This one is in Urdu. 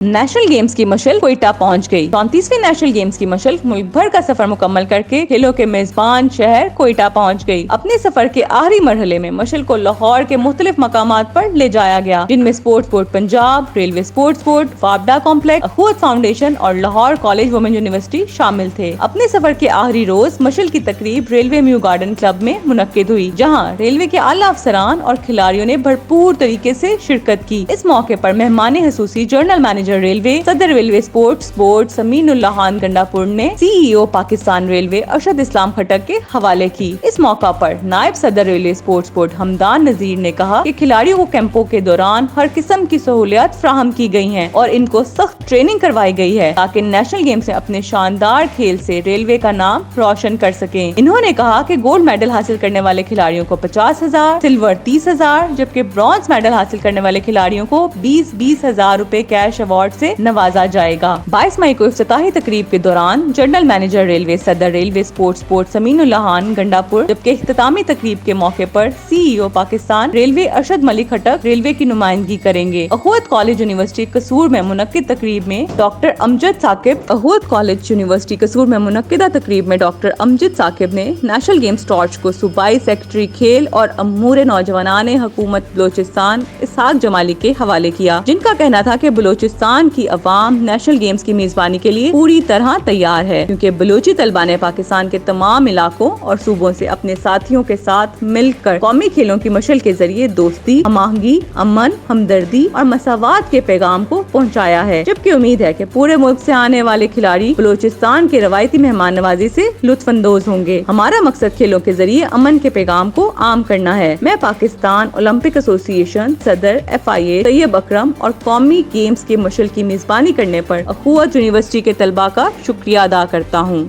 نیشنل گیمز کی مشل کوئٹہ پہنچ گئی۔ 34ویں نیشنل گیمز کی مشل ملک بھر کا سفر مکمل کر کے کھیلوں کے میزبان شہر کوئٹہ پہنچ گئی۔ اپنے سفر کے آخری مرحلے میں مشل کو لاہور کے مختلف مقامات پر لے جایا گیا، جن میں sports board Punjab, railway sports board, فابڈا کمپلیکس، اخوت فاؤنڈیشن اور لاہور کالج وومن یونیورسٹی شامل تھے۔ اپنے سفر کے آخری روز مشل کی تقریب ریلوے میو گارڈن کلب میں منعقد ہوئی، جہاں ریلوے کے اعلیٰ افسران اور کھلاڑیوں نے بھرپور طریقے سے شرکت کی۔ اس موقع پر مہمان خصوصی جنرل مینیجر ریلوے، صدر ریلوے اسپورٹس بورڈ سمین اللہ خان گنڈاپور نے سی ای او پاکستان ریلوے ارشد اسلام کھٹک کے حوالے کی۔ اس موقع پر نائب صدر ریلوے اسپورٹس بورڈ حمدان نذیر نے کہا کہ کھلاڑیوں کو کیمپوں کے دوران ہر قسم کی سہولیات فراہم کی گئی ہیں اور ان کو سخت ٹریننگ کروائی گئی ہے تاکہ نیشنل گیمز میں اپنے شاندار کھیل سے ریلوے کا نام روشن کر سکیں۔ انہوں نے کہا کہ گولڈ میڈل حاصل کرنے والے کھلاڑیوں کو 50,000، سلور 30,000، جبکہ برونز میڈل حاصل کرنے والے کھلاڑیوں کو 20,000 روپے کیش ایوارڈ سے نوازا جائے گا۔ 22 مئی کو افتتاحی تقریب کے دوران جنرل مینیجر ریلوے، صدر ریلوے اسپورٹس بورڈ سمین اللہ خان گنڈاپور، جبکہ اختتامی تقریب کے موقع پر سی ای او پاکستان ریلوے ارشد ملک کھٹک ریلوے کی نمائندگی کریں گے۔ اخوت کالج یونیورسٹی قصور میں منعقد تقریب میں ڈاکٹر امجد ثاقب نے نیشنل گیمز ٹارچ کو صوبائی سیکرٹری کھیل اور امور نوجوانان حکومت بلوچستان اسحاق جمالی کے حوالے کیا، جن کا کہنا تھا کہ بلوچستان کی عوام نیشنل گیمز کی میزبانی کے لیے پوری طرح تیار ہے، کیونکہ بلوچی طلباء نے پاکستان کے تمام علاقوں اور صوبوں سے اپنے ساتھیوں کے ساتھ مل کر قومی کھیلوں کی مشل کے ذریعے دوستی، ہم آہنگی، امن، ہمدردی اور مساوات کے پیغام کو پہنچایا ہے، جبکہ امید ہے کہ پورے ملک سے آنے والے کھلاڑی بلوچستان کی روایتی مہمان نوازی سے لطف اندوز ہوں گے۔ ہمارا مقصد کھیلوں کے ذریعے امن کے پیغام کو عام کرنا ہے۔ میں پاکستان اولمپک ایسوسی ایشن، صدر FIA طیب اکرم اور قومی گیمز کے مشل کی میزبانی کرنے پر اخوت یونیورسٹی کے طلباء کا شکریہ ادا کرتا ہوں۔